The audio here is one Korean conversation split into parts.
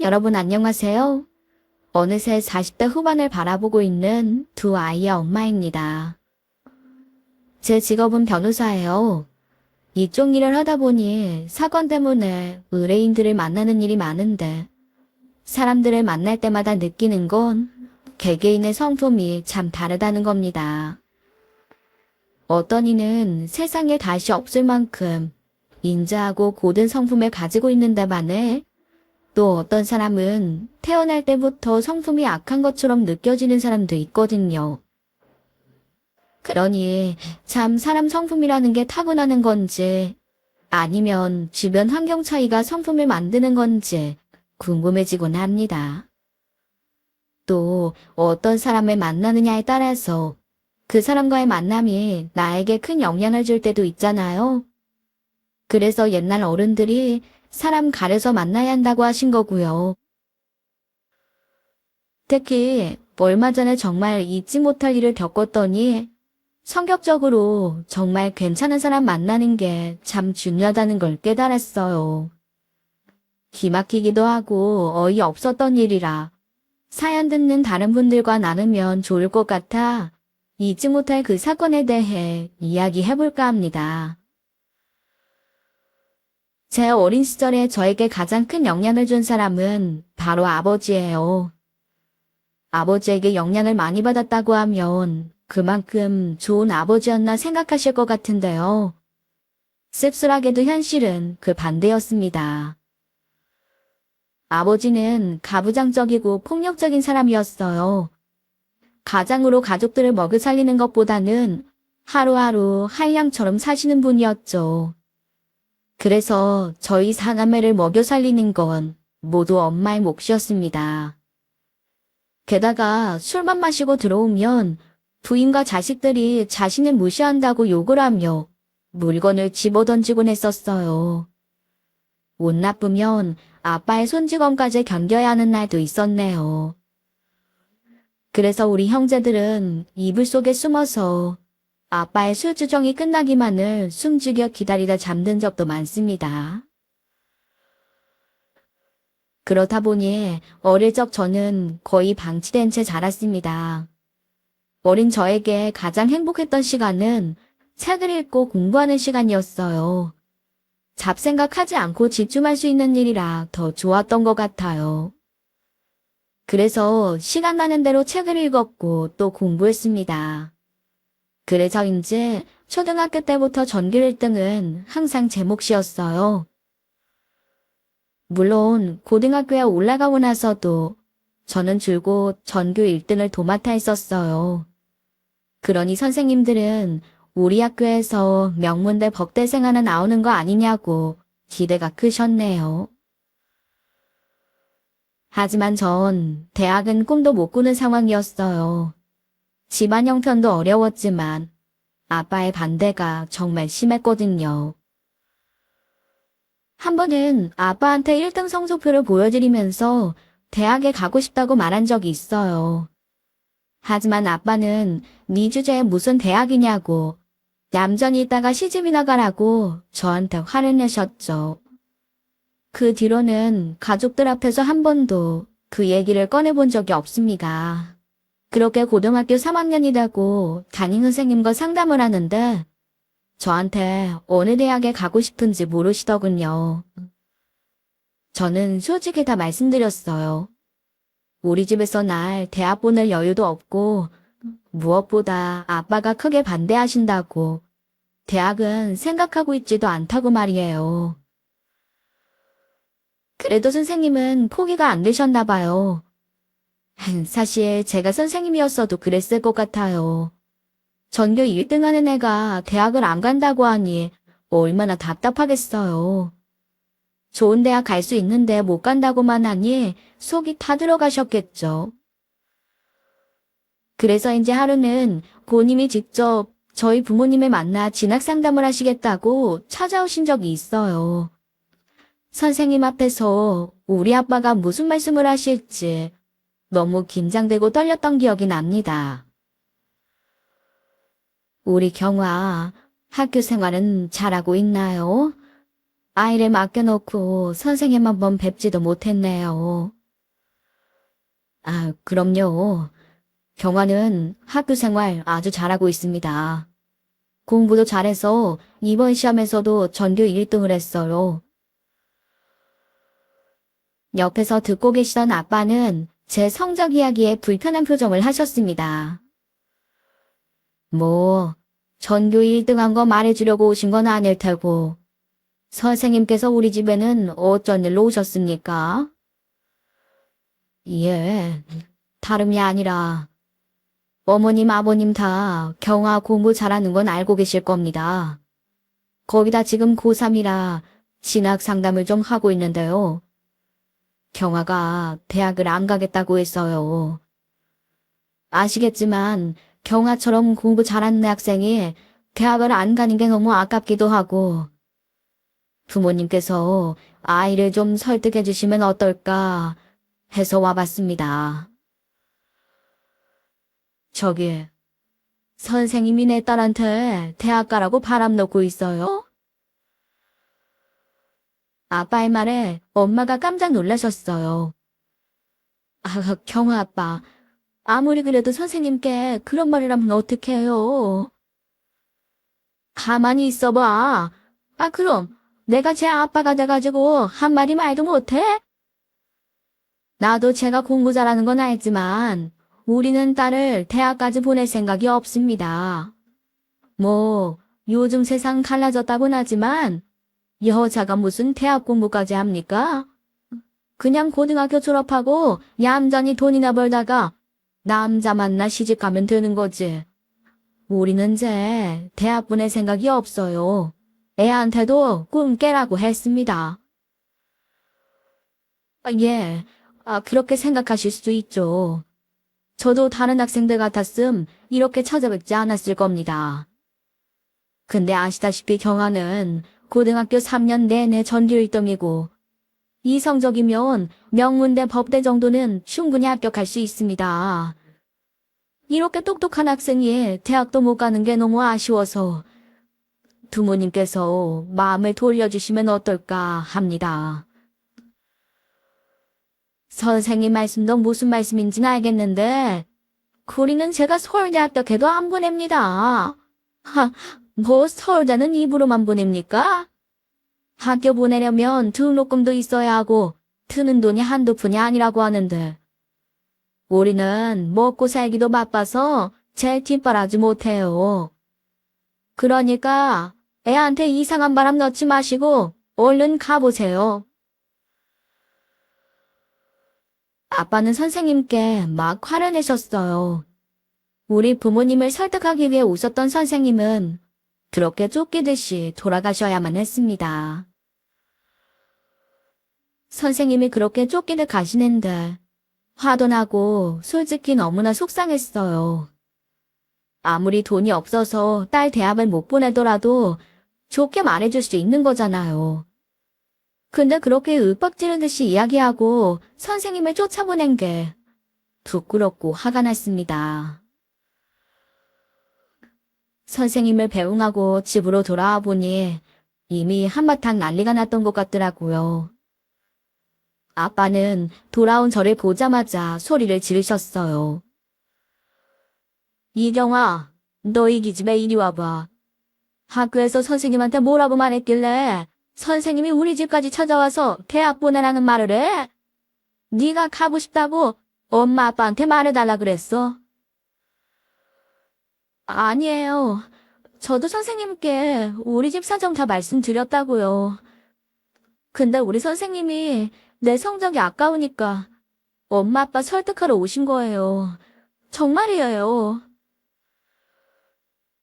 여러분 안녕하세요. 어느새 40대 후반을 바라보고 있는 두 아이의 엄마입니다. 제 직업은 변호사예요. 이쪽 일을 하다 보니 사건 때문에 의뢰인들을 만나는 일이 많은데 사람들을 만날 때마다 느끼는 건 개개인의 성품이 참 다르다는 겁니다. 어떤 이는 세상에 다시 없을 만큼 인자하고 고든 성품을 가지고 있는데 반해 또 어떤 사람은 태어날 때부터 성품이 악한 것처럼 느껴지는 사람도 있거든요. 그러니 참 사람 성품이라는 게 타고나는 건지 아니면 주변 환경 차이가 성품을 만드는 건지 궁금해지곤 합니다. 또 어떤 사람을 만나느냐에 따라서 그 사람과의 만남이 나에게 큰 영향을 줄 때도 있잖아요. 그래서 옛날 어른들이 사람 가려서 만나야 한다고 하신 거고요. 특히 얼마 전에 정말 잊지 못할 일을 겪었더니 성격적으로 정말 괜찮은 사람 만나는 게 참 중요하다는 걸 깨달았어요. 기막히기도 하고 어이없었던 일이라 사연 듣는 다른 분들과 나누면 좋을 것 같아 잊지 못할 그 사건에 대해 이야기해볼까 합니다. 제 어린 시절에 저에게 가장 큰 영향을 준 사람은 바로 아버지예요. 아버지에게 영향을 많이 받았다고 하면 그만큼 좋은 아버지였나 생각하실 것 같은데요. 씁쓸하게도 현실은 그 반대였습니다. 아버지는 가부장적이고 폭력적인 사람이었어요. 가장으로 가족들을 먹여 살리는 것보다는 하루하루 한량처럼 사시는 분이었죠. 그래서 저희 사남매를 먹여 살리는 건 모두 엄마의 몫이었습니다. 게다가 술만 마시고 들어오면 부인과 자식들이 자신을 무시한다고 욕을 하며 물건을 집어던지곤 했었어요. 옷 나쁘면 아빠의 손찌검까지 견뎌야 하는 날도 있었네요. 그래서 우리 형제들은 이불 속에 숨어서 아빠의 술주정이 끝나기만을 숨죽여 기다리다 잠든 적도 많습니다. 그렇다 보니 어릴 적 저는 거의 방치된 채 자랐습니다. 어린 저에게 가장 행복했던 시간은 책을 읽고 공부하는 시간이었어요. 잡생각하지 않고 집중할 수 있는 일이라 더 좋았던 것 같아요. 그래서 시간 나는 대로 책을 읽었고 또 공부했습니다. 그래서인지 초등학교 때부터 전교 1등은 항상 제 몫이었어요. 물론 고등학교에 올라가고 나서도 저는 줄곧 전교 1등을 도맡아 했었어요. 그러니 선생님들은 우리 학교에서 명문대 법대생 하나 나오는 거 아니냐고 기대가 크셨네요. 하지만 전 대학은 꿈도 못 꾸는 상황이었어요. 집안 형편도 어려웠지만 아빠의 반대가 정말 심했거든요. 한 번은 아빠한테 1등 성적표를 보여드리면서 대학에 가고 싶다고 말한 적이 있어요. 하지만 아빠는 네 주제에 무슨 대학이냐고 얌전히 있다가 시집이나 가라고 저한테 화를 내셨죠. 그 뒤로는 가족들 앞에서 한 번도 그 얘기를 꺼내본 적이 없습니다. 그렇게 고등학교 3학년이 되고 담임 선생님과 상담을 하는데 저한테 어느 대학에 가고 싶은지 물으시더군요. 저는 솔직히 다 말씀드렸어요. 우리 집에서 날 대학 보낼 여유도 없고 무엇보다 아빠가 크게 반대하신다고 대학은 생각하고 있지도 않다고 말이에요. 그래도 선생님은 포기가 안 되셨나 봐요. 사실 제가 선생님이었어도 그랬을 것 같아요. 전교 1등 하는 애가 대학을 안 간다고 하니 얼마나 답답하겠어요. 좋은 대학 갈 수 있는데 못 간다고만 하니 속이 타들어가셨겠죠. 그래서 이제 하루는 본인이 직접 저희 부모님을 만나 진학 상담을 하시겠다고 찾아오신 적이 있어요. 선생님 앞에서 우리 아빠가 무슨 말씀을 하실지 너무 긴장되고 떨렸던 기억이 납니다. 우리 경아, 학교 생활은 잘하고 있나요? 아이를 맡겨놓고 선생님 한 번 뵙지도 못했네요. 아, 그럼요. 경화는 학교 생활 아주 잘하고 있습니다. 공부도 잘해서 이번 시험에서도 전교 1등을 했어요. 옆에서 듣고 계시던 아빠는 제 성적 이야기에 불편한 표정을 하셨습니다. 뭐, 전교 1등한 거 말해주려고 오신 건 아닐 테고, 선생님께서 우리 집에는 어쩐 일로 오셨습니까? 예, 다름이 아니라 어머님, 아버님 다 경아 공부 잘하는 건 알고 계실 겁니다. 거기다 지금 고3이라 진학 상담을 좀 하고 있는데요. 경아가 대학을 안 가겠다고 했어요. 아시겠지만 경아처럼 공부 잘하는 학생이 대학을 안 가는 게 너무 아깝기도 하고 부모님께서 아이를 좀 설득해 주시면 어떨까 해서 와봤습니다. 저기, 선생님이 내 딸한테 대학 가라고 바람 놓고 있어요? 아빠의 말에 엄마가 깜짝 놀라셨어요. 아, 경아 아빠, 아무리 그래도 선생님께 그런 말이라면 어떡해요? 가만히 있어봐. 아, 그럼 내가 제 아빠가 돼가지고 한마디 말도 못해? 나도 제가 공부 잘하는 건 알지만 우리는 딸을 대학까지 보낼 생각이 없습니다. 뭐 요즘 세상 달라졌다곤 하지만 여자가 무슨 대학 공부까지 합니까? 그냥 고등학교 졸업하고 얌전히 돈이나 벌다가 남자 만나 시집가면 되는 거지. 우리는 이제 대학 보낼 생각이 없어요. 애한테도 꿈 깨라고 했습니다. 예, 그렇게 생각하실 수도 있죠. 저도 다른 학생들 같았음 이렇게 찾아뵙지 않았을 겁니다. 근데 아시다시피 경아는 고등학교 3년 내내 전교 1등이고 이 성적이면 명문대 법대 정도는 충분히 합격할 수 있습니다. 이렇게 똑똑한 학생이 대학도 못 가는 게 너무 아쉬워서 부모님께서 마음을 돌려주시면 어떨까 합니다. 선생님 말씀도 무슨 말씀인지는 알겠는데 구리는 제가 서울대 합격해도 안 보냅니다. 뭐 서울대는 입으로만 보냅니까? 학교 보내려면 등록금도 있어야 하고 드는 돈이 한두 푼이 아니라고 하는데 우리는 먹고 살기도 바빠서 제 뒷바라지 못해요. 그러니까 애한테 이상한 바람 넣지 마시고 얼른 가보세요. 아빠는 선생님께 막 화를 내셨어요. 우리 부모님을 설득하기 위해 웃었던 선생님은 그렇게 쫓기듯이 돌아가셔야만 했습니다. 선생님이 그렇게 쫓기듯 가시는데 화도 나고 솔직히 너무나 속상했어요. 아무리 돈이 없어서 딸 대학을 못 보내더라도 좋게 말해줄 수 있는 거잖아요. 근데 그렇게 윽박지르듯이 이야기하고 선생님을 쫓아보낸 게 부끄럽고 화가 났습니다. 선생님을 배웅하고 집으로 돌아와 보니 이미 한바탕 난리가 났던 것 같더라고요. 아빠는 돌아온 저를 보자마자 소리를 지르셨어요. 이경아, 너 이 기집애 이리 와봐. 학교에서 선생님한테 뭐라고 말했길래 선생님이 우리 집까지 찾아와서 대학 보내라는 말을 해? 네가 가고 싶다고 엄마 아빠한테 말해달라 그랬어? 아니에요. 저도 선생님께 우리 집 사정 다 말씀드렸다고요. 근데 우리 선생님이 내 성적이 아까우니까 엄마 아빠 설득하러 오신 거예요. 정말이에요.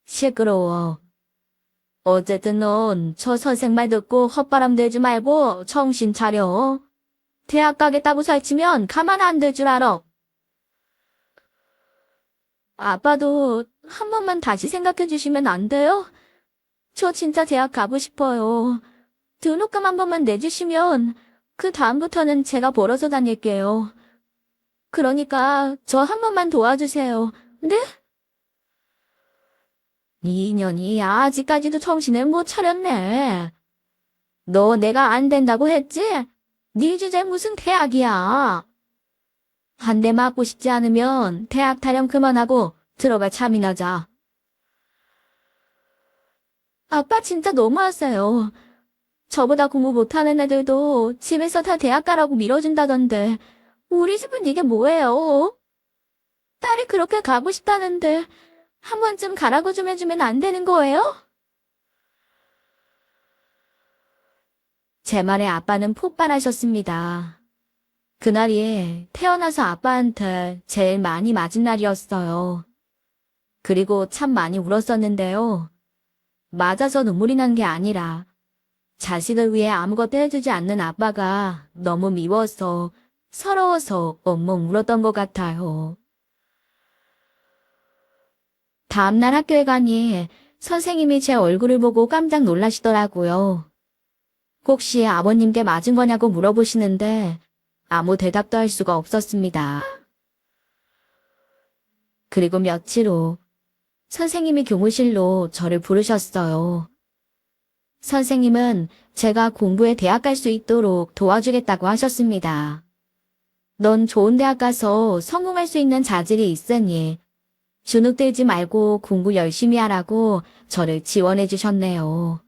시끄러워. 어쨌든 넌 저 선생 말 듣고 헛바람 대지 말고 정신 차려. 대학 가겠다고 살찌면 가만 안 될 줄 알아. 아빠도 한 번만 다시 생각해 주시면 안 돼요? 저 진짜 대학 가고 싶어요. 등록금 한 번만 내주시면 그 다음부터는 제가 벌어서 다닐게요. 그러니까 저 한 번만 도와주세요. 네? 이 인연이 아직까지도 정신을 못 차렸네. 너 내가 안 된다고 했지? 네 주제 무슨 대학이야? 한 대 맞고 싶지 않으면 대학 타령 그만하고 들어가 참이나 자. 아빠 진짜 너무하세요. 저보다 공부 못하는 애들도 집에서 다 대학 가라고 밀어준다던데 우리 집은 이게 뭐예요? 딸이 그렇게 가고 싶다는데 한 번쯤 가라고 좀 해주면 안 되는 거예요? 제 말에 아빠는 폭발하셨습니다. 그날이 태어나서 아빠한테 제일 많이 맞은 날이었어요. 그리고 참 많이 울었었는데요. 맞아서 눈물이 난 게 아니라 자식을 위해 아무것도 해주지 않는 아빠가 너무 미워서 서러워서 엉엉 울었던 것 같아요. 다음날 학교에 가니 선생님이 제 얼굴을 보고 깜짝 놀라시더라고요. 혹시 아버님께 맞은 거냐고 물어보시는데 아무 대답도 할 수가 없었습니다. 그리고 며칠 후 선생님이 교무실로 저를 부르셨어요. 선생님은 제가 공부에 대학 갈 수 있도록 도와주겠다고 하셨습니다. 넌 좋은 대학 가서 성공할 수 있는 자질이 있으니 주눅들지 말고 공부 열심히 하라고 저를 지원해 주셨네요.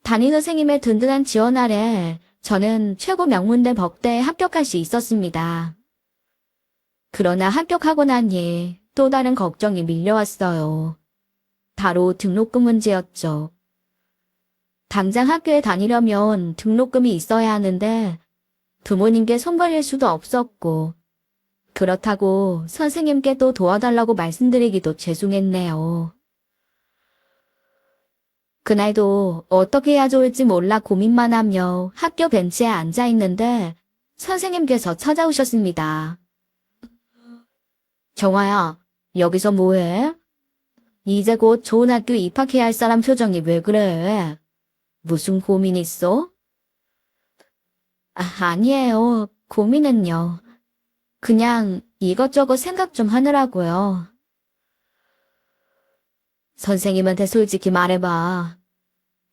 담임 선생님의 든든한 지원 아래 저는 최고 명문대 법대에 합격할 수 있었습니다. 그러나 합격하고 나니 또 다른 걱정이 밀려왔어요. 바로 등록금 문제였죠. 당장 학교에 다니려면 등록금이 있어야 하는데 부모님께 손 벌릴 수도 없었고 그렇다고 선생님께 또 도와달라고 말씀드리기도 죄송했네요. 그날도 어떻게 해야 좋을지 몰라 고민만 하며 학교 벤치에 앉아 있는데 선생님께서 찾아오셨습니다. 정아야, 여기서 뭐해? 이제 곧 좋은 학교 입학해야 할 사람 표정이 왜 그래? 무슨 고민 있어? 아니에요. 고민은요. 그냥 이것저것 생각 좀 하느라고요. 선생님한테 솔직히 말해봐.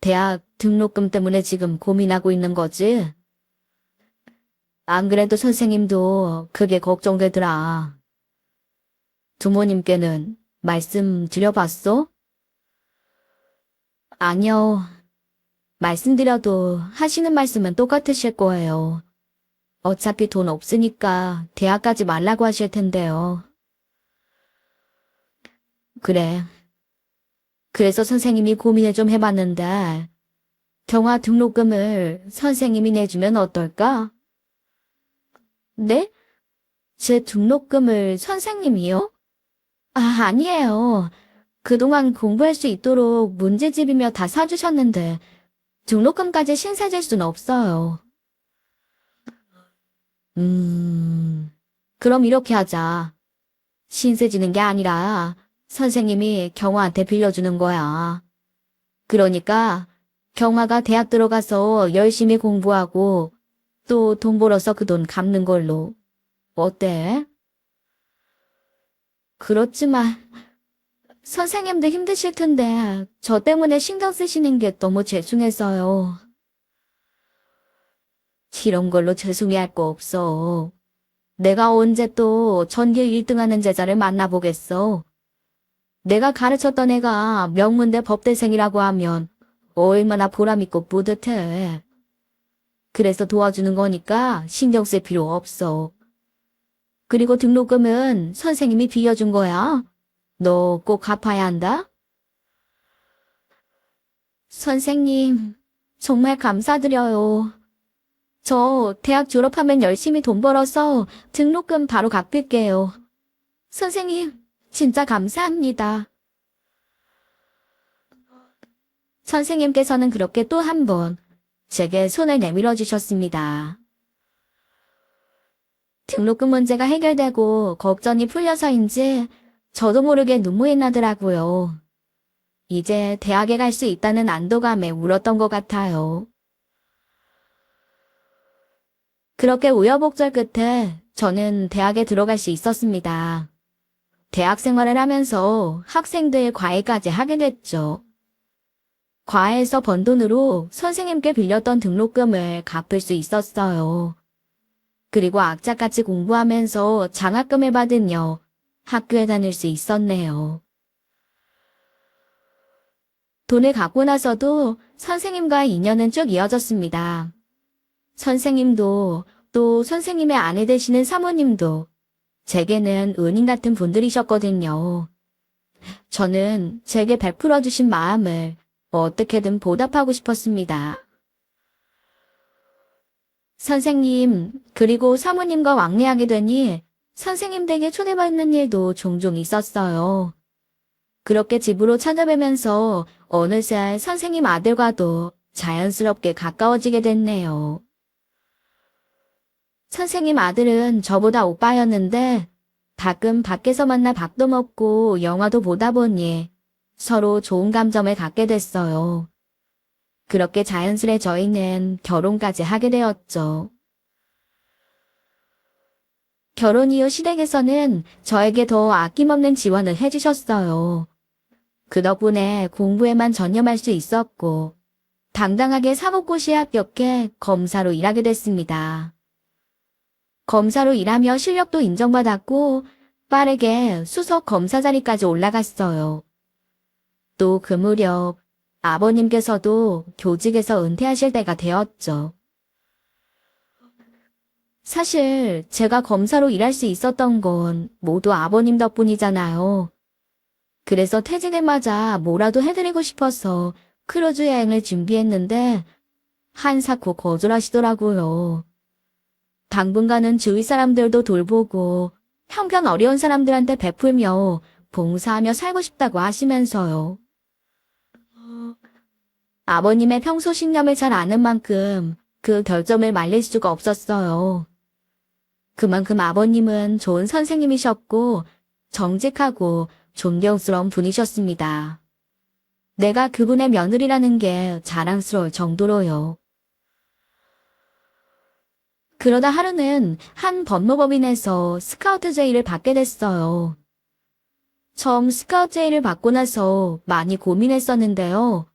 대학 등록금 때문에 지금 고민하고 있는 거지? 안 그래도 선생님도 그게 걱정되더라. 부모님께는 말씀드려봤어? 아니요. 말씀드려도 하시는 말씀은 똑같으실 거예요. 어차피 돈 없으니까 대학 가지 말라고 하실 텐데요. 그래. 그래서 선생님이 고민을 좀 해봤는데 경화 등록금을 선생님이 내주면 어떨까? 네? 제 등록금을 선생님이요? 아니에요. 그동안 공부할 수 있도록 문제집이며 다 사주셨는데 등록금까지 신세질 순 없어요. 그럼 이렇게 하자. 신세지는 게 아니라 선생님이 경화한테 빌려주는 거야. 그러니까 경화가 대학 들어가서 열심히 공부하고 또 돈 벌어서 그 돈 갚는 걸로. 어때? 그렇지만 선생님도 힘드실 텐데 저 때문에 신경 쓰시는 게 너무 죄송해서요. 이런 걸로 죄송해할 거 없어. 내가 언제 또 전교 1등 하는 제자를 만나보겠어. 내가 가르쳤던 애가 명문대 법대생이라고 하면 얼마나 보람있고 뿌듯해. 그래서 도와주는 거니까 신경 쓸 필요 없어. 그리고 등록금은 선생님이 빌려준 거야. 너 꼭 갚아야 한다. 선생님, 정말 감사드려요. 저 대학 졸업하면 열심히 돈 벌어서 등록금 바로 갚을게요. 선생님, 진짜 감사합니다. 선생님께서는 그렇게 또 한 번 제게 손을 내밀어 주셨습니다. 등록금 문제가 해결되고 걱정이 풀려서인지 저도 모르게 눈물이 나더라고요. 이제 대학에 갈 수 있다는 안도감에 울었던 것 같아요. 그렇게 우여곡절 끝에 저는 대학에 들어갈 수 있었습니다. 대학 생활을 하면서 학생들 과외까지 하게 됐죠. 과외에서 번 돈으로 선생님께 빌렸던 등록금을 갚을 수 있었어요. 그리고 악착같이 공부하면서 장학금을 받으며 학교에 다닐 수 있었네요. 돈을 갖고 나서도 선생님과의 인연은 쭉 이어졌습니다. 선생님도 또 선생님의 아내 되시는 사모님도 제게는 은인 같은 분들이셨거든요. 저는 제게 베풀어 주신 마음을 어떻게든 보답하고 싶었습니다. 선생님, 그리고 사모님과 왕래하게 되니 선생님 댁에 초대받는 일도 종종 있었어요. 그렇게 집으로 찾아뵈면서 어느새 선생님 아들과도 자연스럽게 가까워지게 됐네요. 선생님 아들은 저보다 오빠였는데 가끔 밖에서 만나 밥도 먹고 영화도 보다 보니 서로 좋은 감정을 갖게 됐어요. 그렇게 자연스레 저희는 결혼까지 하게 되었죠. 결혼 이후 시댁에서는 저에게 더 아낌없는 지원을 해주셨어요. 그 덕분에 공부에만 전념할 수 있었고 당당하게 사법고시에 합격해 검사로 일하게 됐습니다. 검사로 일하며 실력도 인정받았고 빠르게 수석 검사 자리까지 올라갔어요. 또 그 무렵 아버님께서도 교직에서 은퇴하실 때가 되었죠. 사실 제가 검사로 일할 수 있었던 건 모두 아버님 덕분이잖아요. 그래서 퇴직을 맞아 뭐라도 해드리고 싶어서 크루즈 여행을 준비했는데 한사코 거절하시더라고요. 당분간은 주위 사람들도 돌보고 형편 어려운 사람들한테 베풀며 봉사하며 살고 싶다고 하시면서요. 아버님의 평소 신념을 잘 아는 만큼 그 결점을 말릴 수가 없었어요. 그만큼 아버님은 좋은 선생님이셨고 정직하고 존경스러운 분이셨습니다. 내가 그분의 며느리라는 게 자랑스러울 정도로요. 그러다 하루는 한 법무법인에서 스카우트 제의를 받게 됐어요. 처음 스카우트 제의를 받고 나서 많이 고민했었는데요.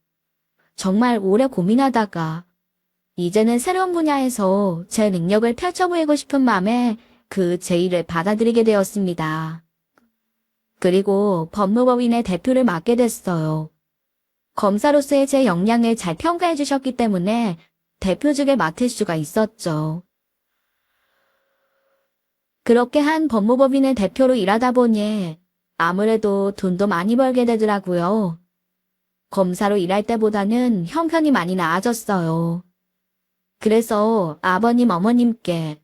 정말 오래 고민하다가 이제는 새로운 분야에서 제 능력을 펼쳐보이고 싶은 마음에 그 제의를 받아들이게 되었습니다. 그리고 법무법인의 대표를 맡게 됐어요. 검사로서의 제 역량을 잘 평가해 주셨기 때문에 대표직을 맡을 수가 있었죠. 그렇게 한 법무법인의 대표로 일하다 보니 아무래도 돈도 많이 벌게 되더라고요. 검사로 일할 때보다는 형편이 많이 나아졌어요. 그래서 아버님, 어머님께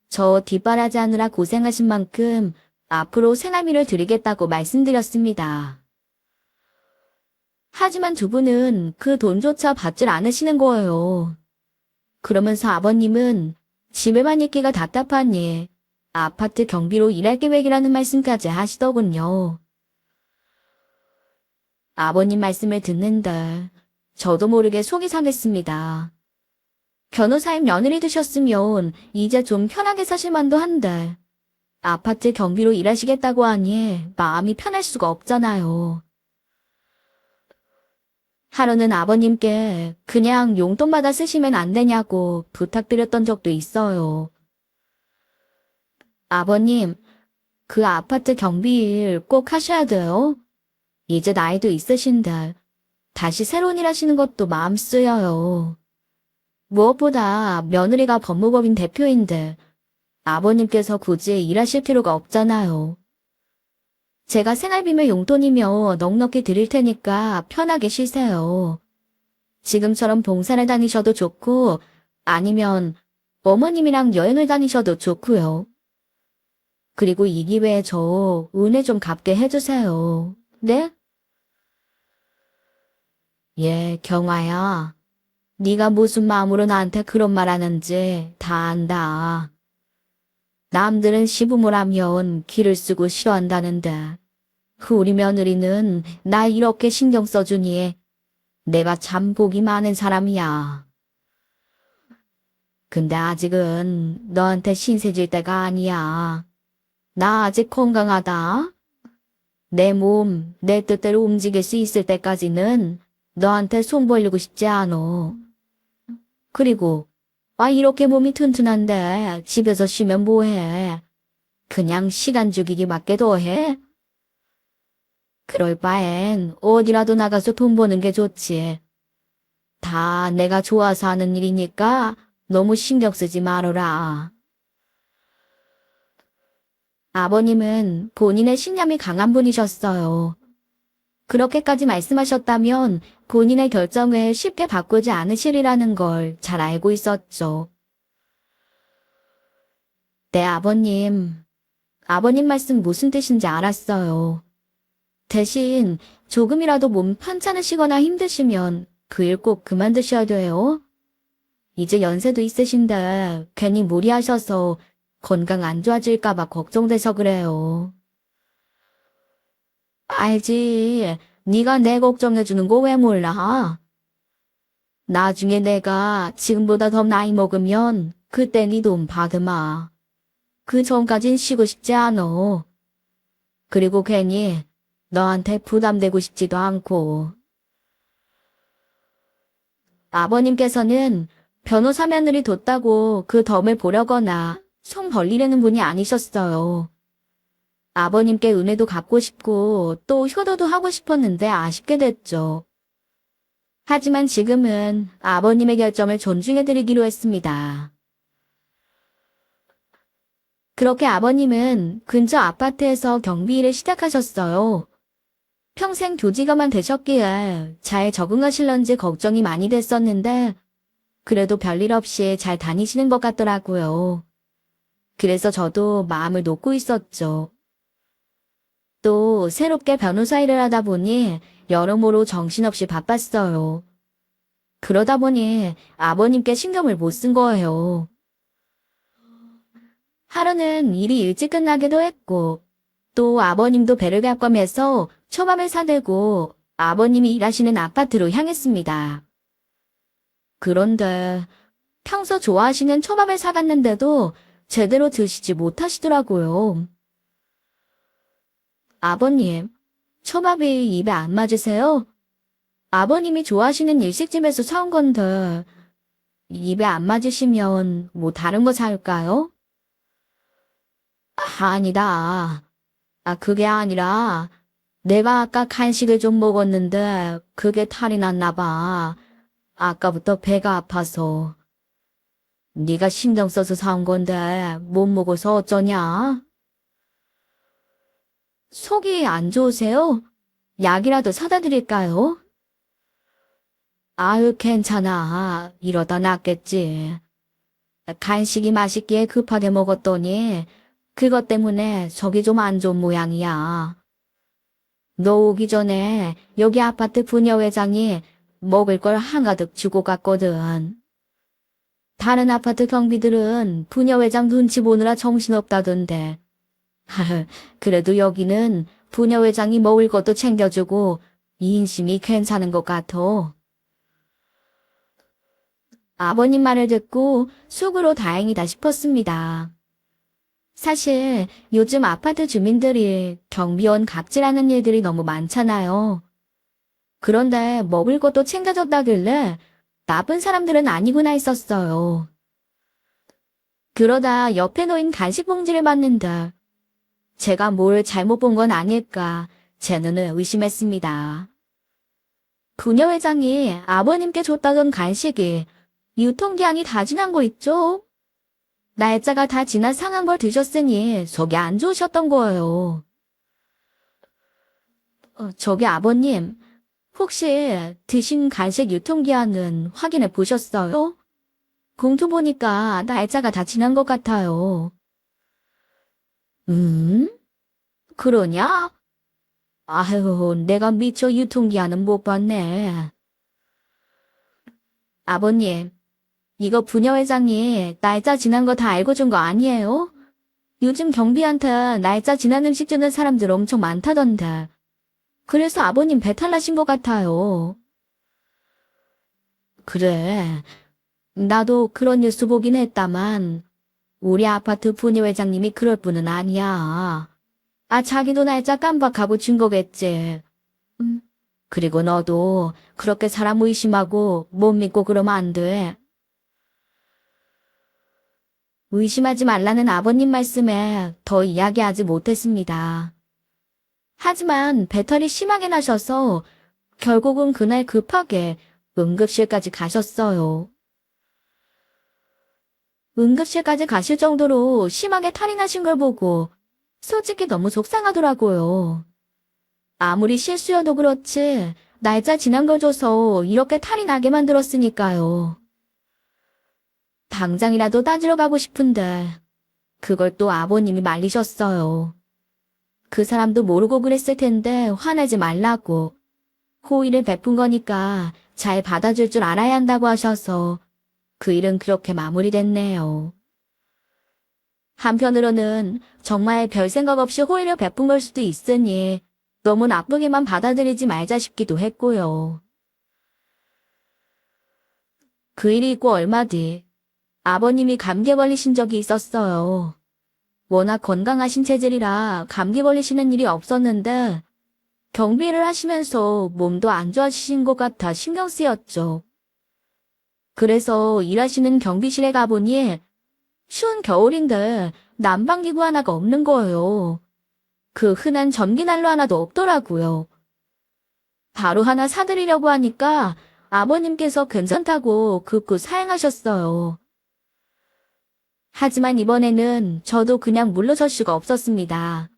저 뒷바라지 하느라 고생하신 만큼 앞으로 생활비를 드리겠다고 말씀드렸습니다. 하지만 두 분은 그 돈조차 받질 않으시는 거예요. 그러면서 아버님은 집에만 있기가 답답하니 아파트 경비로 일할 계획이라는 말씀까지 하시더군요. 아버님 말씀을 듣는데 저도 모르게 속이 상했습니다. 변호사의 며느리 되셨으면 이제 좀 편하게 사실 만도 한데 아파트 경비로 일하시겠다고 하니 마음이 편할 수가 없잖아요. 하루는 아버님께 그냥 용돈 받아 쓰시면 안 되냐고 부탁드렸던 적도 있어요. 아버님, 그 아파트 경비 일 꼭 하셔야 돼요. 이제 나이도 있으신데 다시 새로운 일 하시는 것도 마음 쓰여요. 무엇보다 며느리가 법무법인 대표인데 아버님께서 굳이 일하실 필요가 없잖아요. 제가 생활비며 용돈이며 넉넉히 드릴 테니까 편하게 쉬세요. 지금처럼 봉사를 다니셔도 좋고 아니면 어머님이랑 여행을 다니셔도 좋고요. 그리고 이 기회에 저 은혜 좀 갚게 해주세요. 네? 예, 경아야. 네가 무슨 마음으로 나한테 그런 말 하는지 다 안다. 남들은 시부모라면 기를 쓰고 싫어한다는데 우리 며느리는 나 이렇게 신경 써주니 내가 참 복이 많은 사람이야. 근데 아직은 너한테 신세 질 때가 아니야. 나 아직 건강하다. 내 몸, 내 뜻대로 움직일 수 있을 때까지는 너한테 손 벌리고 싶지 않어. 그리고, 이렇게 몸이 튼튼한데 집에서 쉬면 뭐해? 그냥 시간 죽이기 맞게 더 해? 그럴 바엔 어디라도 나가서 돈 버는 게 좋지. 다 내가 좋아서 하는 일이니까 너무 신경 쓰지 말어라. 아버님은 본인의 신념이 강한 분이셨어요. 그렇게까지 말씀하셨다면 본인의 결정을 쉽게 바꾸지 않으시리라는 걸 잘 알고 있었죠. 네, 아버님 말씀 무슨 뜻인지 알았어요. 대신 조금이라도 몸 편찮으시거나 힘드시면 그 일 꼭 그만두셔야 돼요. 이제 연세도 있으신데 괜히 무리하셔서 건강 안 좋아질까 봐 걱정돼서 그래요. 알지. 네가 내 걱정해주는 거 왜 몰라? 나중에 내가 지금보다 더 나이 먹으면 그때 네 돈 받으마. 그 전까진 쉬고 싶지 않어. 그리고 괜히 너한테 부담되고 싶지도 않고. 아버님께서는 변호사 며느리 뒀다고 그 덤을 보려거나 손 벌리려는 분이 아니셨어요. 아버님께 은혜도 갚고 싶고 또 효도도 하고 싶었는데 아쉽게 됐죠. 하지만 지금은 아버님의 결정을 존중해드리기로 했습니다. 그렇게 아버님은 근처 아파트에서 경비 일을 시작하셨어요. 평생 교직원만 되셨기에 잘 적응하실런지 걱정이 많이 됐었는데 그래도 별일 없이 잘 다니시는 것 같더라고요. 그래서 저도 마음을 놓고 있었죠. 또 새롭게 변호사 일을 하다 보니 여러모로 정신없이 바빴어요. 그러다 보니 아버님께 신경을 못 쓴 거예요. 하루는 일이 일찍 끝나기도 했고 또 아버님도 배를 가꿔매서 초밥을 사들고 아버님이 일하시는 아파트로 향했습니다. 그런데 평소 좋아하시는 초밥을 사갔는데도 제대로 드시지 못하시더라고요. 아버님, 초밥이 입에 안 맞으세요? 아버님이 좋아하시는 일식집에서 사온 건데 입에 안 맞으시면 뭐 다른 거 살까요? 아니다. 그게 아니라 내가 아까 간식을 좀 먹었는데 그게 탈이 났나 봐. 아까부터 배가 아파서. 네가 신경 써서 사온 건데 못 먹어서 어쩌냐? 속이 안 좋으세요? 약이라도 사다 드릴까요? 아유, 괜찮아. 이러다 낫겠지. 간식이 맛있기에 급하게 먹었더니 그것 때문에 속이 좀 안 좋은 모양이야. 너 오기 전에 여기 아파트 부녀회장이 먹을 걸 한가득 주고 갔거든. 다른 아파트 경비들은 부녀회장 눈치 보느라 정신없다던데. 그래도 여기는 부녀회장이 먹을 것도 챙겨주고 인심이 괜찮은 것 같아. 아버님 말을 듣고 속으로 다행이다 싶었습니다. 사실 요즘 아파트 주민들이 경비원 갑질하는 일들이 너무 많잖아요. 그런데 먹을 것도 챙겨줬다길래 나쁜 사람들은 아니구나 했었어요. 그러다 옆에 놓인 간식 봉지를 봤는데 제가 뭘 잘못 본 건 아닐까 제 눈을 의심했습니다. 부녀회장이 아버님께 줬다던 간식이 유통기한이 다 지난 거 있죠? 날짜가 다 지난 상한 걸 드셨으니 속이 안 좋으셨던 거예요. 저기 아버님, 혹시 드신 간식 유통기한은 확인해 보셨어요? 봉투 보니까 날짜가 다 지난 것 같아요. 그러냐? 아유, 내가 미처 유통기한은 못 봤네. 아버님, 이거 부녀회장이 날짜 지난 거 다 알고 준 거 아니에요? 요즘 경비한테 날짜 지난 음식 주는 사람들 엄청 많다던데. 그래서 아버님 배탈 나신 것 같아요. 그래, 나도 그런 뉴스 보긴 했다만 우리 아파트 부녀회장님이 그럴 분은 아니야. 자기도 날짜 깜빡하고 준 거겠지. 그리고 너도 그렇게 사람 의심하고 못 믿고 그러면 안 돼. 의심하지 말라는 아버님 말씀에 더 이야기하지 못했습니다. 하지만 배탈이 심하게 나셔서 결국은 그날 급하게 응급실까지 가셨어요. 응급실까지 가실 정도로 심하게 탈이 나신 걸 보고 솔직히 너무 속상하더라고요. 아무리 실수여도 그렇지 날짜 지난 걸 줘서 이렇게 탈이 나게 만들었으니까요. 당장이라도 따지러 가고 싶은데 그걸 또 아버님이 말리셨어요. 그 사람도 모르고 그랬을 텐데 화내지 말라고. 호의를 베푼 거니까 잘 받아줄 줄 알아야 한다고 하셔서 그 일은 그렇게 마무리됐네요. 한편으로는 정말 별 생각 없이 호의를 베푼 걸 수도 있으니 너무 나쁘게만 받아들이지 말자 싶기도 했고요. 그 일이 있고 얼마 뒤 아버님이 감기에 걸리신 적이 있었어요. 워낙 건강하신 체질이라 감기 걸리시는 일이 없었는데 경비를 하시면서 몸도 안 좋아지신 것 같아 신경 쓰였죠. 그래서 일하시는 경비실에 가보니 추운 겨울인데 난방기구 하나가 없는 거예요. 그 흔한 전기난로 하나도 없더라고요. 바로 하나 사드리려고 하니까 아버님께서 괜찮다고 극구 사양하셨어요. 하지만 이번에는 저도 그냥 물러설 수가 없었습니다.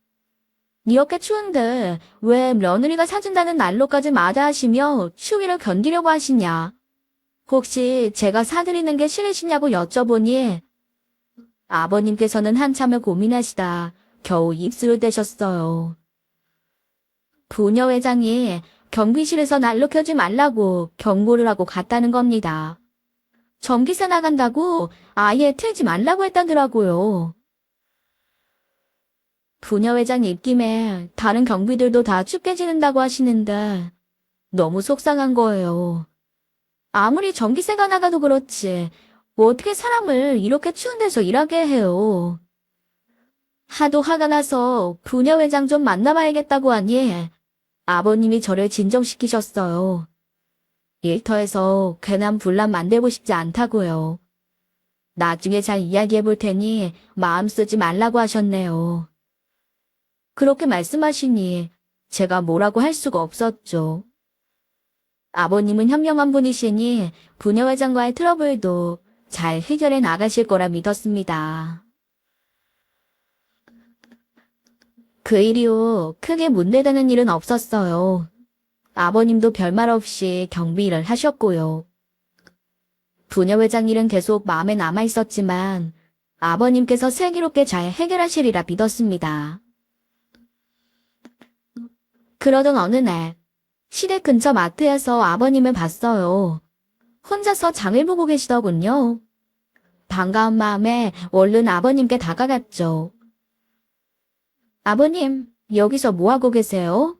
이렇게 추운데 왜 며느리가 사준다는 난로까지 마다하시며 추위를 견디려고 하시냐? 혹시 제가 사드리는 게 싫으시냐고 여쭤보니 아버님께서는 한참을 고민하시다 겨우 입술을 떼셨어요. 부녀회장이 경비실에서 난로 켜지 말라고 경고를 하고 갔다는 겁니다. 전기세 나간다고 아예 틀지 말라고 했다더라고요. 부녀회장 입김에 다른 경비들도 다 춥게 지낸다고 하시는데 너무 속상한 거예요. 아무리 전기세가 나가도 그렇지 어떻게 사람을 이렇게 추운 데서 일하게 해요. 하도 화가 나서 부녀회장 좀 만나봐야겠다고 하니 아버님이 저를 진정시키셨어요. 일터에서 괜한 분란 만들고 싶지 않다고요. 나중에 잘 이야기해 볼 테니 마음 쓰지 말라고 하셨네요. 그렇게 말씀하시니 제가 뭐라고 할 수가 없었죠. 아버님은 현명한 분이시니 부녀회장과의 트러블도 잘 해결해 나가실 거라 믿었습니다. 그 이후 크게 문제되는 일은 없었어요. 아버님도 별말 없이 경비 일을 하셨고요. 부녀회장 일은 계속 마음에 남아 있었지만 아버님께서 슬기롭게 잘 해결하시리라 믿었습니다. 그러던 어느 날 시댁 근처 마트에서 아버님을 봤어요. 혼자서 장을 보고 계시더군요. 반가운 마음에 얼른 아버님께 다가갔죠. 아버님, 여기서 뭐하고 계세요?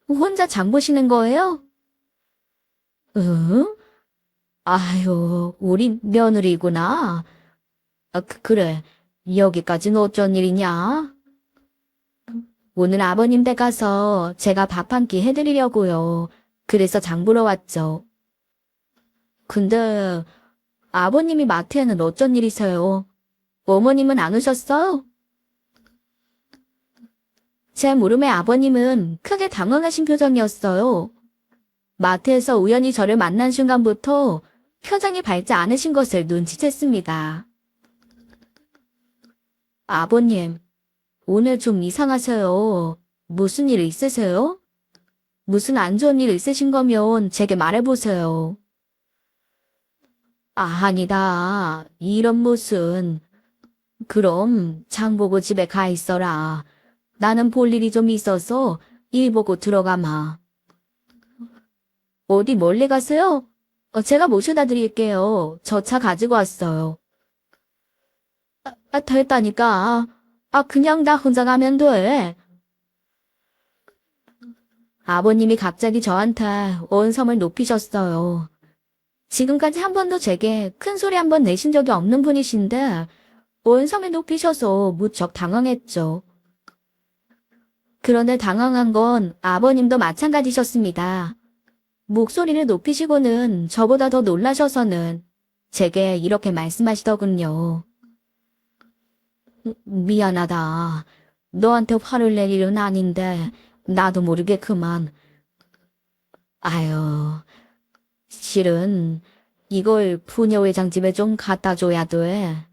혼자 장 보시는 거예요? 응? 아유, 우리 며느리구나. 그래, 여기까지는 어쩐 일이냐? 오늘 아버님 댁 가서 제가 밥 한 끼 해드리려고요. 그래서 장 보러 왔죠. 근데 아버님이 마트에는 어쩐 일이세요? 어머님은 안 오셨어요? 제 물음에 아버님은 크게 당황하신 표정이었어요. 마트에서 우연히 저를 만난 순간부터 표정이 밝지 않으신 것을 눈치챘습니다. 아버님, 오늘 좀 이상하세요. 무슨 일 있으세요? 무슨 안 좋은 일 있으신 거면 제게 말해보세요. 아니다. 이런 무슨. 그럼 장 보고 집에 가 있어라. 나는 볼 일이 좀 있어서 일 보고 들어가마. 어디 멀리 가세요? 제가 모셔다 드릴게요. 저 차 가지고 왔어요. 됐다니까. 그냥 나 혼자 가면 돼. 아버님이 갑자기 저한테 언성을 높이셨어요. 지금까지 한 번도 제게 큰 소리 한 번 내신 적이 없는 분이신데 언성을 높이셔서 무척 당황했죠. 그런데 당황한 건 아버님도 마찬가지셨습니다. 목소리를 높이시고는 저보다 더 놀라셔서는 제게 이렇게 말씀하시더군요. 미안하다. 너한테 화를 낼 일은 아닌데 나도 모르게 그만. 아유, 실은 이걸 부녀회장 집에 좀 갖다 줘야 돼.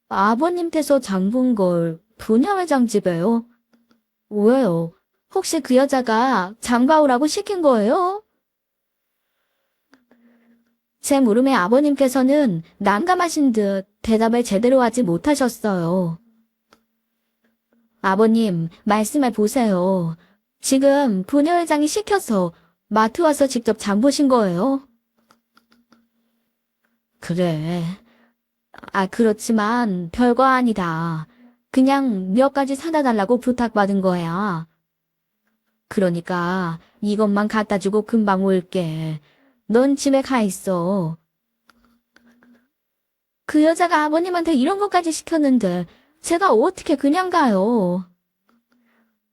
아버님 께서 장 본 걸 부녀회장 집에요? 왜요? 혹시 그 여자가 장가 오라고 시킨 거예요? 제 물음에 아버님께서는 난감하신 듯 대답을 제대로 하지 못하셨어요. 아버님, 말씀해 보세요. 지금 부녀회장이 시켜서 마트 와서 직접 장 보신 거예요? 그래. 그렇지만 별거 아니다. 그냥 몇 가지 사다 달라고 부탁받은 거야. 그러니까 이것만 갖다 주고 금방 올게. 넌 집에 가 있어. 그 여자가 아버님한테 이런 것까지 시켰는데 제가 어떻게 그냥 가요?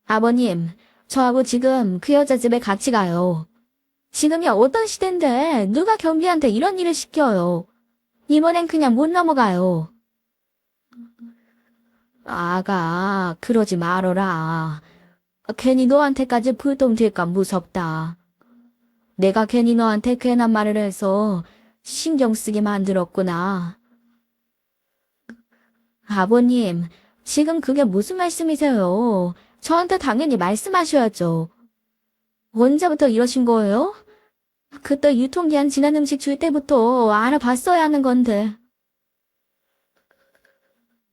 아버님, 저하고 지금 그 여자 집에 같이 가요. 지금이 어떤 시대인데 누가 경비한테 이런 일을 시켜요? 이번엔 그냥 못 넘어가요. 아가, 그러지 말어라. 괜히 너한테까지 불똥 튈까 무섭다. 내가 괜히 너한테 괜한 말을 해서 신경 쓰게 만들었구나. 아버님, 지금 그게 무슨 말씀이세요? 저한테 당연히 말씀하셔야죠. 언제부터 이러신 거예요? 그때 유통기한 지난 음식 줄 때부터 알아봤어야 하는 건데.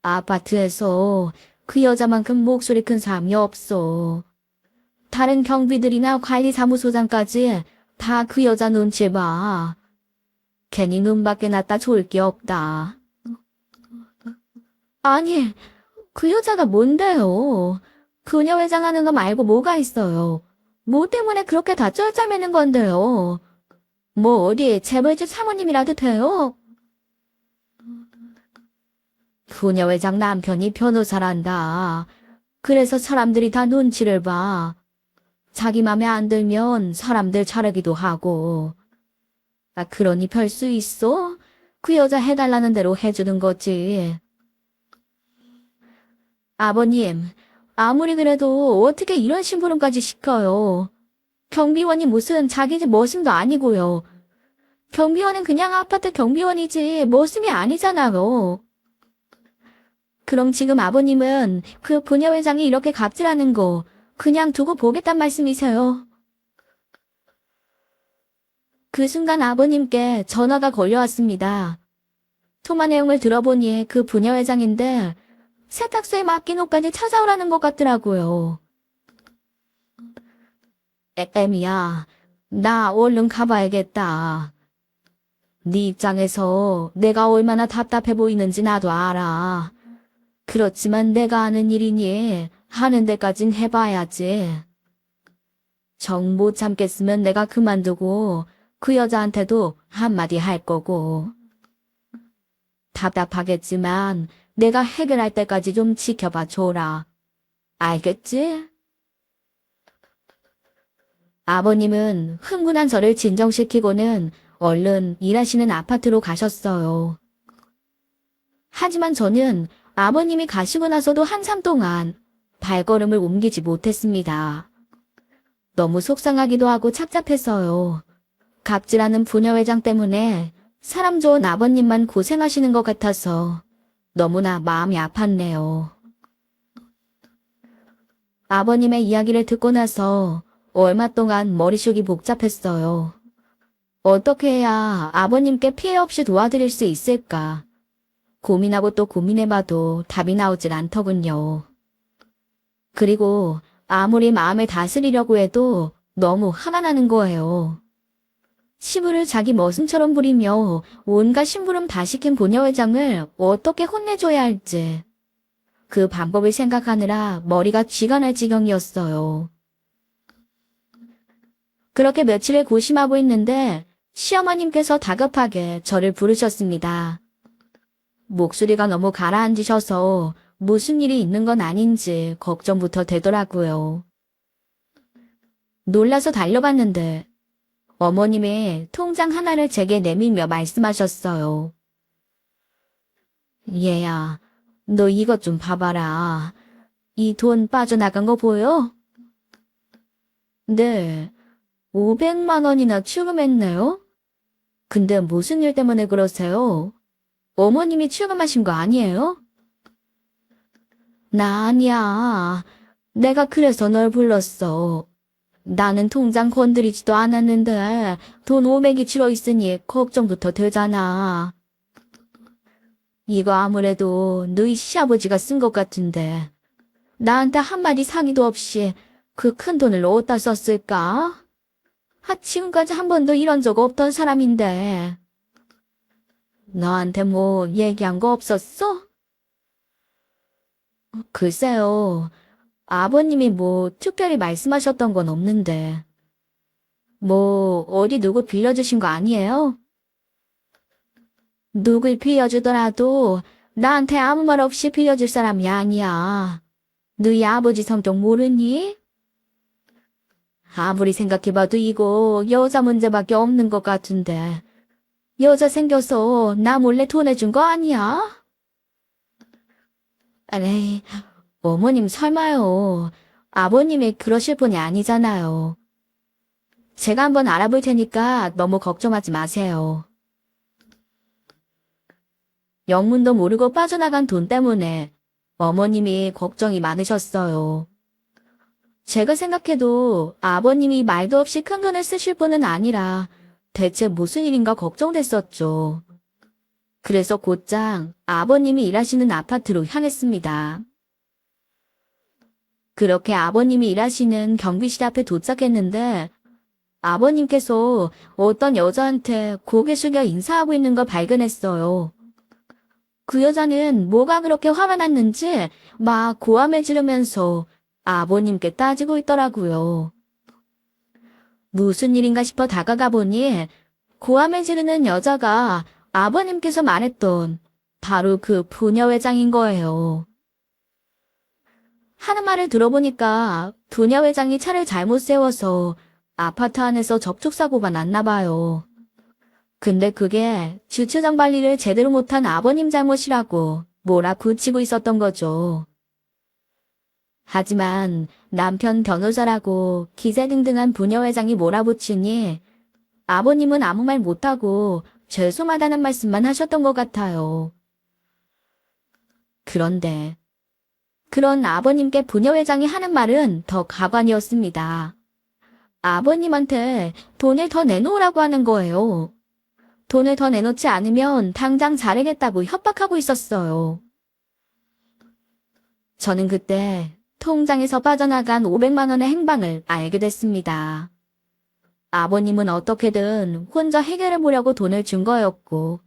아파트에서 그 여자만큼 목소리 큰 사람이 없어. 다른 경비들이나 관리사무소장까지 다 그 여자 눈치 봐. 괜히 눈밖에 났다 좋을 게 없다. 아니, 그 여자가 뭔데요? 그녀 회장하는 거 말고 뭐가 있어요? 뭐 때문에 그렇게 다 쩔쩔매는 건데요? 뭐 어디 재벌집 사모님이라도 돼요? 그녀 회장 남편이 변호사란다. 그래서 사람들이 다 눈치를 봐. 자기 맘에 안 들면 사람들 자르기도 하고. 그러니 별 수 있어? 그 여자 해달라는 대로 해주는 거지. 아버님, 아무리 그래도 어떻게 이런 심부름까지 시켜요? 경비원이 무슨 자기 집 머슴도 아니고요. 경비원은 그냥 아파트 경비원이지 머슴이 아니잖아요. 그럼 지금 아버님은 그 부녀회장이 이렇게 갑질하는 거 그냥 두고 보겠단 말씀이세요? 그 순간 아버님께 전화가 걸려왔습니다. 통화 내용을 들어보니 그 부녀회장인데 세탁소에 맡긴 옷까지 찾아오라는 것 같더라고요. 애미야, 나 얼른 가봐야겠다. 네 입장에서 내가 얼마나 답답해 보이는지 나도 알아. 그렇지만 내가 하는 일이니 하는 데까진 해봐야지. 정 못 참겠으면 내가 그만두고 그 여자한테도 한마디 할 거고. 답답하겠지만 내가 해결할 때까지 좀 지켜봐 줘라. 알겠지? 아버님은 흥분한 저를 진정시키고는 얼른 일하시는 아파트로 가셨어요. 하지만 저는 아버님이 가시고 나서도 한참 동안 발걸음을 옮기지 못했습니다. 너무 속상하기도 하고 착잡했어요. 갑질하는 부녀회장 때문에 사람 좋은 아버님만 고생하시는 것 같아서 너무나 마음이 아팠네요. 아버님의 이야기를 듣고 나서 얼마 동안 머릿속이 복잡했어요. 어떻게 해야 아버님께 피해 없이 도와드릴 수 있을까? 고민하고 또 고민해봐도 답이 나오질 않더군요. 그리고 아무리 마음을 다스리려고 해도 너무 화가 나는 거예요. 시부를 자기 머슴처럼 부리며 온갖 심부름 다 시킨 부녀회장을 어떻게 혼내줘야 할지. 그 방법을 생각하느라 머리가 쥐가 날 지경이었어요. 그렇게 며칠을 고심하고 있는데 시어머님께서 다급하게 저를 부르셨습니다. 목소리가 너무 가라앉으셔서 무슨 일이 있는 건 아닌지 걱정부터 되더라고요. 놀라서 달려갔는데 어머님이 통장 하나를 제게 내밀며 말씀하셨어요. 얘야, 너 이것 좀 봐봐라. 이 돈 빠져나간 거 보여? 네, 500만 원이나 출금했네요? 근데 무슨 일 때문에 그러세요? 어머님이 출금하신 거 아니에요? 나 아니야. 내가 그래서 널 불렀어. 나는 통장 건드리지도 않았는데 돈 500이 들어있으니 걱정부터 되잖아. 이거 아무래도 너희 시아버지가 쓴 것 같은데 나한테 한마디 상의도 없이 그 큰 돈을 어디다 썼을까? 지금까지 한 번도 이런 적 없던 사람인데 너한테 뭐 얘기한 거 없었어? 글쎄요. 아버님이 뭐 특별히 말씀하셨던 건 없는데. 뭐 어디 누구 빌려주신 거 아니에요? 누굴 빌려주더라도 나한테 아무 말 없이 빌려줄 사람이 아니야. 너희 아버지 성격 모르니? 아무리 생각해봐도 이거 여자 문제밖에 없는 것 같은데. 여자 생겨서 나 몰래 돈 내준 거 아니야? 에이, 어머님 설마요. 아버님이 그러실 분이 아니잖아요. 제가 한번 알아볼 테니까 너무 걱정하지 마세요. 영문도 모르고 빠져나간 돈 때문에 어머님이 걱정이 많으셨어요. 제가 생각해도 아버님이 말도 없이 큰 돈을 쓰실 분은 아니라 대체 무슨 일인가 걱정됐었죠. 그래서 곧장 아버님이 일하시는 아파트로 향했습니다. 그렇게 아버님이 일하시는 경비실 앞에 도착했는데 아버님께서 어떤 여자한테 고개 숙여 인사하고 있는 걸 발견했어요. 그 여자는 뭐가 그렇게 화가 났는지 막 고함을 지르면서 아버님께 따지고 있더라고요. 무슨 일인가 싶어 다가가 보니 고함을 지르는 여자가 아버님께서 말했던 바로 그 부녀회장인 거예요. 하는 말을 들어보니까 부녀회장이 차를 잘못 세워서 아파트 안에서 접촉사고가 났나 봐요. 근데 그게 주차장 관리를 제대로 못한 아버님 잘못이라고 몰아붙이고 있었던 거죠. 하지만 남편 변호사라고 기세등등한 부녀회장이 몰아붙이니 아버님은 아무 말 못하고 죄송하다는 말씀만 하셨던 것 같아요. 그런데 그런 아버님께 부녀회장이 하는 말은 더 가관이었습니다. 아버님한테 돈을 더 내놓으라고 하는 거예요. 돈을 더 내놓지 않으면 당장 자르겠다고 협박하고 있었어요. 저는 그때 통장에서 빠져나간 500만 원의 행방을 알게 됐습니다. 아버님은 어떻게든 혼자 해결해 보려고 돈을 준 거였고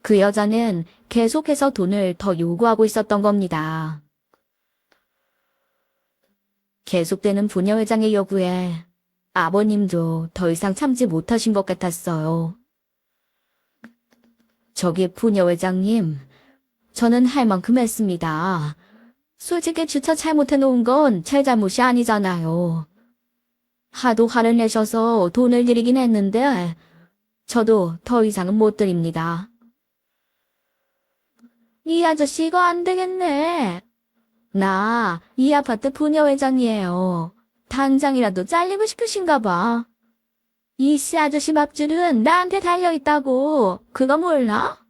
그 여자는 계속해서 돈을 더 요구하고 있었던 겁니다. 계속되는 부녀회장의 요구에 아버님도 더 이상 참지 못하신 것 같았어요. 저기 부녀회장님, 저는 할 만큼 했습니다. 솔직히 주차 잘못해 놓은 건 제 잘못이 아니잖아요. 하도 화를 내셔서 돈을 드리긴 했는데 저도 더 이상은 못 드립니다. 이 아저씨 이거 안 되겠네. 나 이 아파트 부녀회장이에요. 당장이라도 잘리고 싶으신가 봐. 이 씨 아저씨 밥줄은 나한테 달려있다고. 그거 몰라?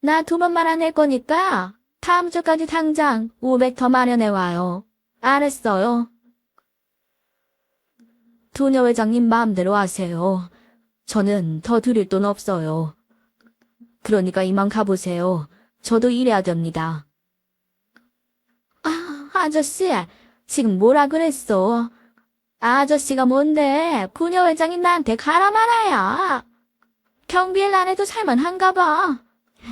나 2번 말아낼 거니까 다음 주까지 당장 500 더 마련해와요. 알았어요. 부녀회장님 마음대로 하세요. 저는 더 드릴 돈 없어요. 그러니까 이만 가보세요. 저도 일해야 됩니다. 아저씨, 지금 뭐라 그랬어? 아저씨가 뭔데 부녀회장이 나한테 가라 말아야. 경비일 안 해도 살만한가 봐.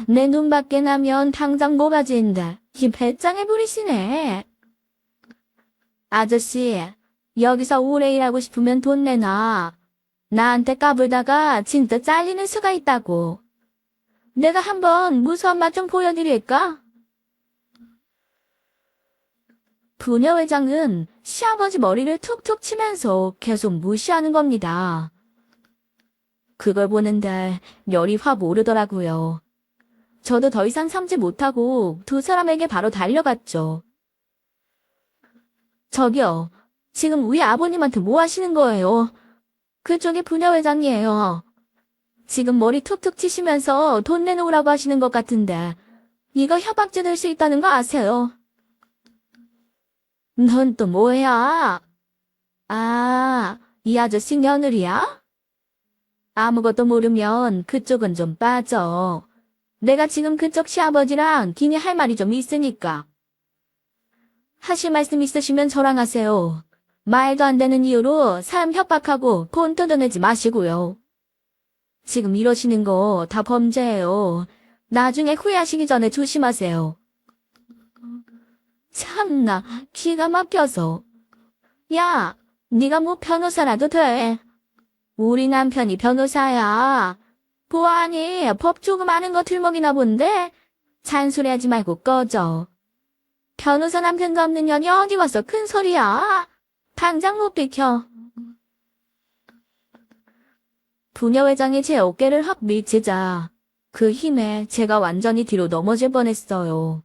내 눈 밖에 나면 당장 모가지인데 이 배짱에 부리시네. 아저씨, 여기서 오래 일하고 싶으면 돈 내놔. 나한테 까불다가 진짜 잘리는 수가 있다고. 내가 한번 무서운 맛 좀 보여드릴까? 부녀회장은 시아버지 머리를 툭툭 치면서 계속 무시하는 겁니다. 그걸 보는데 열이 확 오르더라고요. 저도 더 이상 참지 못하고 두 사람에게 바로 달려갔죠. 저기요, 지금 우리 아버님한테 뭐 하시는 거예요? 그쪽이 부녀회장이에요. 지금 머리 툭툭 치시면서 돈 내놓으라고 하시는 것 같은데 이거 협박죄 될 수 있다는 거 아세요? 넌 또 뭐야? 아, 이 아저씨 며느리야? 아무것도 모르면 그쪽은 좀 빠져. 내가 지금 그쪽 시아버지랑 기니 할 말이 좀 있으니까. 하실 말씀 있으시면 저랑 하세요. 말도 안 되는 이유로 사람 협박하고 돈 뜯어내지 마시고요. 지금 이러시는 거 다 범죄예요. 나중에 후회하시기 전에 조심하세요. 참나, 기가 막혀서. 야, 네가 뭐 변호사라도 돼. 우리 남편이 변호사야. 보아하니 법 조금 아는 거 들먹이나 본데 잔소리하지 말고 꺼져. 변호사 남편도 없는 년이 어디 와서 큰 소리야. 당장 못 비켜. 부녀회장이 제 어깨를 확 밀치자 그 힘에 제가 완전히 뒤로 넘어질 뻔했어요.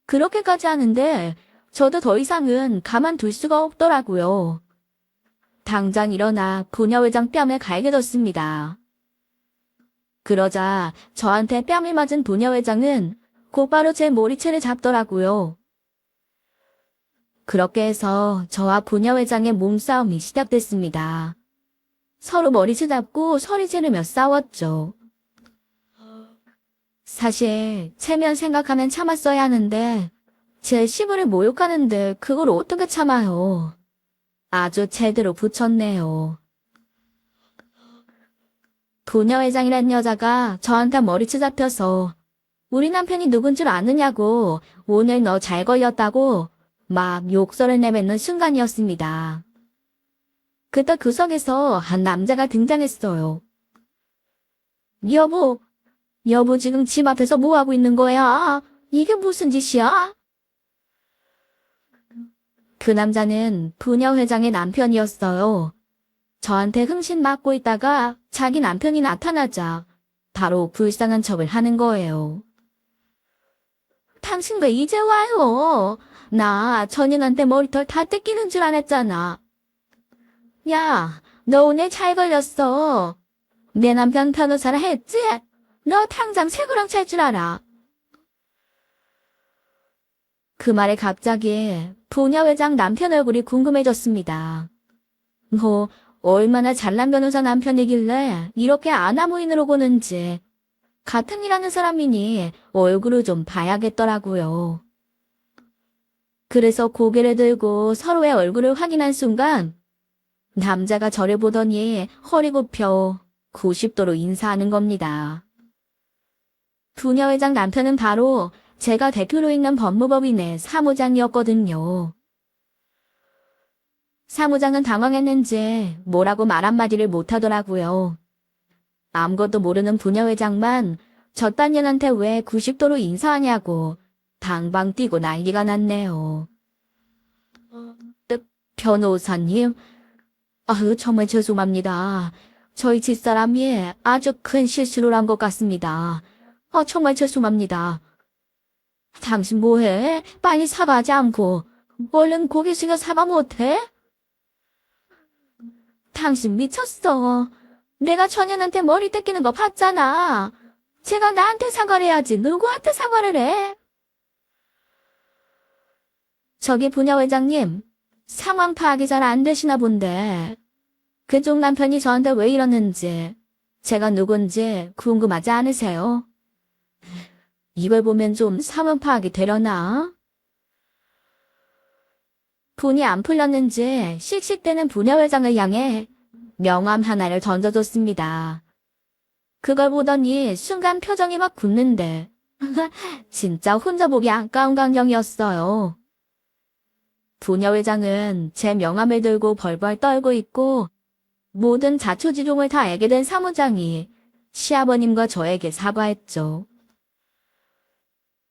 그렇게까지 하는데 저도 더 이상은 가만둘 수가 없더라고요. 당장 일어나 부녀회장 뺨을 갈겨뒀습니다. 그러자 저한테 뺨을 맞은 부녀회장은 곧바로 제 머리채를 잡더라고요. 그렇게 해서 저와 부녀회장의 몸싸움이 시작됐습니다. 서로 머리채 잡고 소리 지르며 싸웠죠. 사실 체면 생각하면 참았어야 하는데 제 시부를 모욕하는데 그걸 어떻게 참아요. 아주 제대로 붙였네요. 부녀회장이란 여자가 저한테 머리채 잡혀서 우리 남편이 누군 줄 아느냐고 오늘 너 잘 걸렸다고 막 욕설을 내뱉는 순간이었습니다. 그때 구석에서 한 남자가 등장했어요. 여보 지금 집 앞에서 뭐 하고 있는 거야? 이게 무슨 짓이야? 그 남자는 부녀 회장의 남편이었어요. 저한테 흥신 맞고 있다가 자기 남편이 나타나자 바로 불쌍한 척을 하는 거예요. 당신 왜 이제 와요? 나 전인한테 머리털 다 뜯기는 줄 알았잖아. 야, 너 오늘 잘 걸렸어. 내 남편 변호사라 했지? 너 당장 새그랑 찰 줄 알아. 그 말에 갑자기 부녀 회장 남편 얼굴이 궁금해졌습니다. 뭐 얼마나 잘난 변호사 남편이길래 이렇게 아나무인으로 보는지 같은 일하는 사람이니 얼굴을 좀 봐야겠더라고요. 그래서 고개를 들고 서로의 얼굴을 확인한 순간 남자가 저를 보더니 허리 굽혀 90도로 인사하는 겁니다. 부녀 회장 남편은 바로 제가 대표로 있는 법무법인의 사무장이었거든요. 사무장은 당황했는지 뭐라고 말 한마디를 못하더라고요. 아무것도 모르는 부녀 회장만 저딴 년한테 왜 90도로 인사하냐고 방방 뛰고 난리가 났네요. 변호사님, 정말 죄송합니다. 저희 집사람이 아주 큰 실수를 한 것 같습니다. 정말 죄송합니다. 당신 뭐해? 빨리 사과하지 않고 얼른 고개 숙여 사과 못해? 당신 미쳤어. 내가 전현한테 머리 뜯기는 거 봤잖아. 제가 나한테 사과를 해야지 누구한테 사과를 해? 저기 부녀 회장님, 상황 파악이 잘 안 되시나 본데 그쪽 남편이 저한테 왜 이러는지 제가 누군지 궁금하지 않으세요? 이걸 보면 좀 상황 파악이 되려나? 분이 안 풀렸는지 씩씩대는 부녀 회장을 향해 명함 하나를 던져줬습니다. 그걸 보더니 순간 표정이 막 굳는데 진짜 혼자 보기 아까운 광경이었어요. 부녀 회장은 제 명함을 들고 벌벌 떨고 있고 모든 자초지종을 다 알게 된 사무장이 시아버님과 저에게 사과했죠.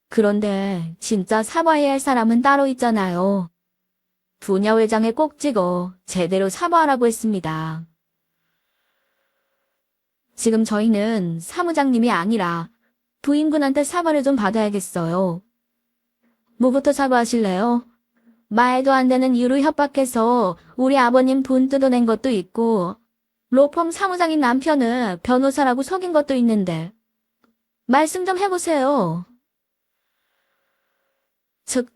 그런데 진짜 사과해야 할 사람은 따로 있잖아요. 부녀회장에 꼭 찍어 제대로 사과하라고 했습니다. 지금 저희는 사무장님이 아니라 부인분한테 사과를 좀 받아야겠어요. 뭐부터 사과하실래요? 말도 안 되는 이유로 협박해서 우리 아버님 돈 뜯어낸 것도 있고, 로펌 사무장인 남편은 변호사라고 속인 것도 있는데, 말씀 좀 해보세요.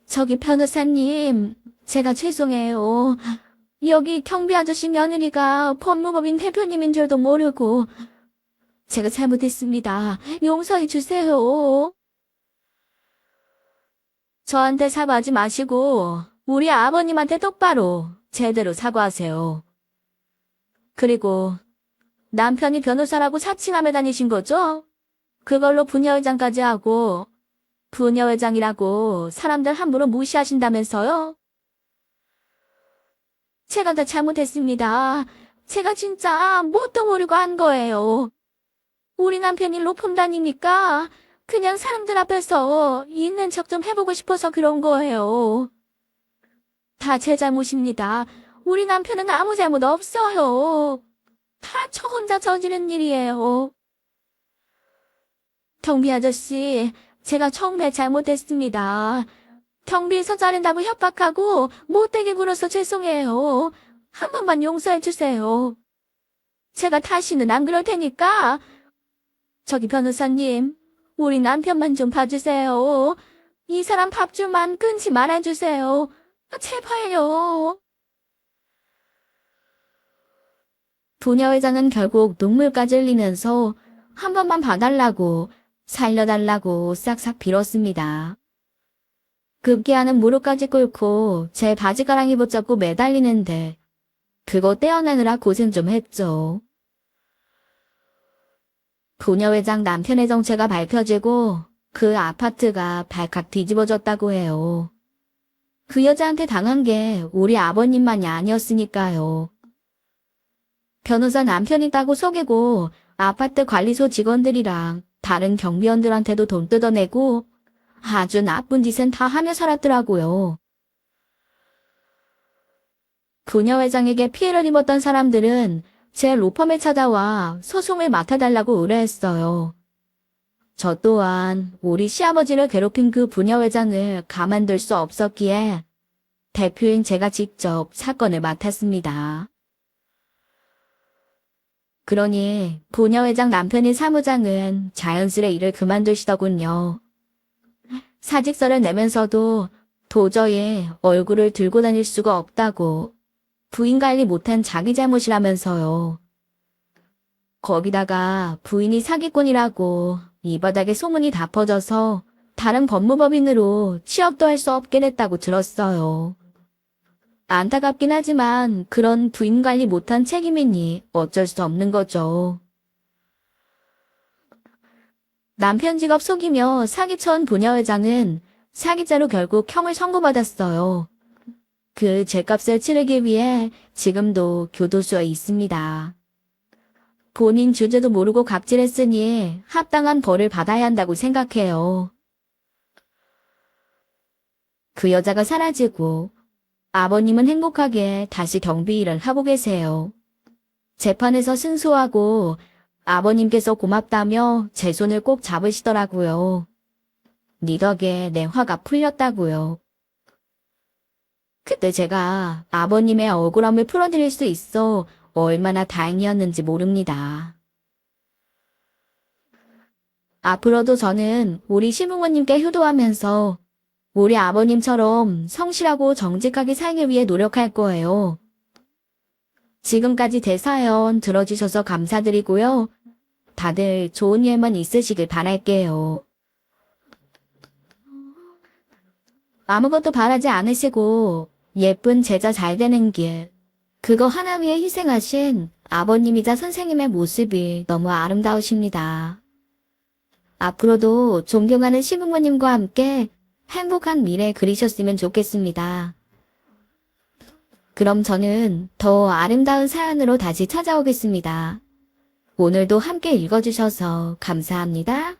저기 변호사님, 제가 죄송해요. 여기 경비 아저씨 며느리가 법무법인 대표님인 줄도 모르고, 제가 잘못했습니다. 용서해 주세요. 저한테 사과하지 마시고 우리 아버님한테 똑바로 제대로 사과하세요. 그리고 남편이 변호사라고 사칭하며 다니신 거죠? 그걸로 부녀회장까지 하고 부녀회장이라고 사람들 함부로 무시하신다면서요? 제가 다 잘못했습니다. 제가 진짜 뭣도 모르고 한 거예요. 우리 남편이 로펌 다니니까 그냥 사람들 앞에서 있는 척 좀 해보고 싶어서 그런 거예요. 다 제 잘못입니다. 우리 남편은 아무 잘못 없어요. 다 저 혼자 저지른 일이에요. 경비 아저씨, 제가 정말 잘못했습니다. 경비에서 자른다고 협박하고 못되게 굴어서 죄송해요. 한 번만 용서해 주세요. 제가 다시는 안 그럴 테니까. 저기 변호사님, 우리 남편만 좀 봐주세요. 이 사람 밥줄만 끊지 말아주세요. 제발요. 부녀회장은 결국 눈물까지 흘리면서 한 번만 봐달라고, 살려달라고 싹싹 빌었습니다. 급기야는 무릎까지 꿇고 제 바지가랑이 붙잡고 매달리는데 그거 떼어내느라 고생 좀 했죠. 부녀회장 남편의 정체가 밝혀지고 그 아파트가 발칵 뒤집어졌다고 해요. 그 여자한테 당한 게 우리 아버님만이 아니었으니까요. 변호사 남편이라고 속이고 아파트 관리소 직원들이랑 다른 경비원들한테도 돈 뜯어내고 아주 나쁜 짓은 다 하며 살았더라고요. 부녀회장에게 피해를 입었던 사람들은 제 로펌에 찾아와 소송을 맡아달라고 의뢰했어요. 저 또한 우리 시아버지를 괴롭힌 그 부녀회장을 가만둘 수 없었기에 대표인 제가 직접 사건을 맡았습니다. 그러니 부녀회장 남편인 사무장은 자연스레 일을 그만두시더군요. 사직서를 내면서도 도저히 얼굴을 들고 다닐 수가 없다고 부인 관리 못한 자기 잘못이라면서요. 거기다가 부인이 사기꾼이라고 이 바닥에 소문이 다 퍼져서 다른 법무법인으로 취업도 할 수 없게 됐다고 들었어요. 안타깝긴 하지만 그런 부인 관리 못한 책임이니 어쩔 수 없는 거죠. 남편 직업 속이며 사기쳐온 부녀회장은 사기죄로 결국 형을 선고받았어요. 그 죄값을 치르기 위해 지금도 교도소에 있습니다. 본인 주제도 모르고 갑질했으니 합당한 벌을 받아야 한다고 생각해요. 그 여자가 사라지고 아버님은 행복하게 다시 경비 일을 하고 계세요. 재판에서 승소하고 아버님께서 고맙다며 제 손을 꼭 잡으시더라고요. 네 덕에 내 화가 풀렸다고요. 그때 제가 아버님의 억울함을 풀어드릴 수 있어 얼마나 다행이었는지 모릅니다. 앞으로도 저는 우리 시부모님께 효도하면서 우리 아버님처럼 성실하고 정직하게 살기 위해 노력할 거예요. 지금까지 대사연 들어주셔서 감사드리고요. 다들 좋은 일만 있으시길 바랄게요. 아무것도 바라지 않으시고 예쁜 제자 잘 되는 길, 그거 하나 위해 희생하신 아버님이자 선생님의 모습이 너무 아름다우십니다. 앞으로도 존경하는 시부모님과 함께 행복한 미래 그리셨으면 좋겠습니다. 그럼 저는 더 아름다운 사연으로 다시 찾아오겠습니다. 오늘도 함께 읽어주셔서 감사합니다.